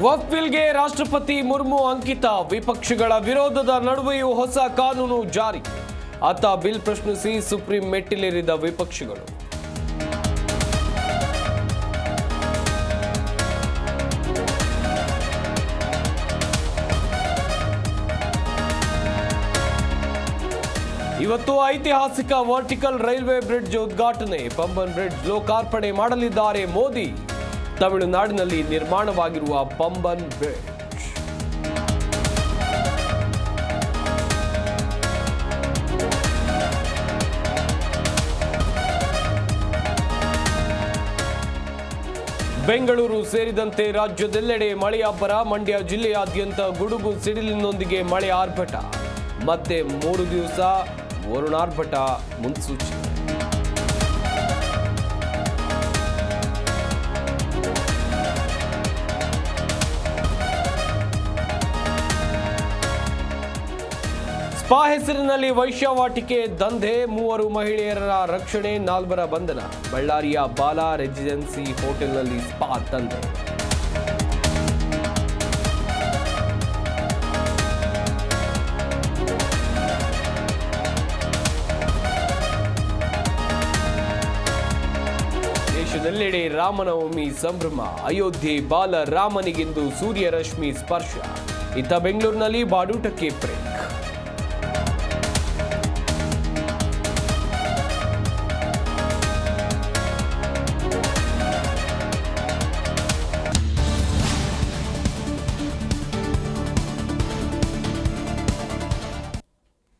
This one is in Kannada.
ವಕ್ಫ್ ಬಿಲ್ಗೆ ರಾಷ್ಟ್ರಪತಿ ಮುರ್ಮು ಅಂಕಿತ. ವಿಪಕ್ಷಗಳ ವಿರೋಧದ ನಡುವೆಯೂ ಹೊಸ ಕಾನೂನು ಜಾರಿ. ಆತ ಬಿಲ್ ಪ್ರಶ್ನಿಸಿ ಸುಪ್ರೀಂ ಮೆಟ್ಟಿಲೇರಿದ ವಿಪಕ್ಷಗಳು. ಇವತ್ತು ಐತಿಹಾಸಿಕ ವರ್ಟಿಕಲ್ ರೈಲ್ವೆ ಬ್ರಿಡ್ಜ್ ಉದ್ಘಾಟನೆ. ಪಂಬನ್ ಬ್ರಿಡ್ಜ್ ಲೋಕಾರ್ಪಣೆ ಮಾಡಲಿದ್ದಾರೆ ಮೋದಿ. ತಮಿಳುನಾಡಿನಲ್ಲಿ ನಿರ್ಮಾಣವಾಗಿರುವ ಪಂಬನ್ ಬ್ರಿಡ್ಜ್. ಬೆಂಗಳೂರು ಸೇರಿದಂತೆ ರಾಜ್ಯದೆಲ್ಲೆಡೆ ಮಳೆಯ ಅಬ್ಬರ. ಮಂಡ್ಯ ಜಿಲ್ಲೆಯಾದ್ಯಂತ ಗುಡುಗು ಸಿಡಿಲಿನೊಂದಿಗೆ ಮಳೆ ಆರ್ಭಟ. ಮತ್ತೆ 3 ದಿವಸ ವರುಣಾರ್ಭಟ ಮುನ್ಸೂಚನೆ. ಸ್ಪಾ ಹೆಸರಿನಲ್ಲಿ ವೈಶ್ಯವಾಟಿಕೆ ದಂಧೆ. 3 ಮಹಿಳೆಯರ ರಕ್ಷಣೆ, 4 ಬಂಧನ. ಬಳ್ಳಾರಿಯ ಬಾಲಾ ರೆಸಿಡೆನ್ಸಿ ಹೋಟೆಲ್ನಲ್ಲಿ ಸ್ಪಾ ದಂಧೆ. ದೇಶದೆಲ್ಲೆಡೆ ರಾಮನವಮಿ ಸಂಭ್ರಮ. ಅಯೋಧ್ಯೆ ಬಾಲ ರಾಮನಿಗೆಂದು ಸೂರ್ಯರಶ್ಮಿ ಸ್ಪರ್ಶ. ಇತ್ತ ಬೆಂಗಳೂರಿನಲ್ಲಿ ಬಾಡೂಟಕ್ಕೆ ಪ್ರೇಮ.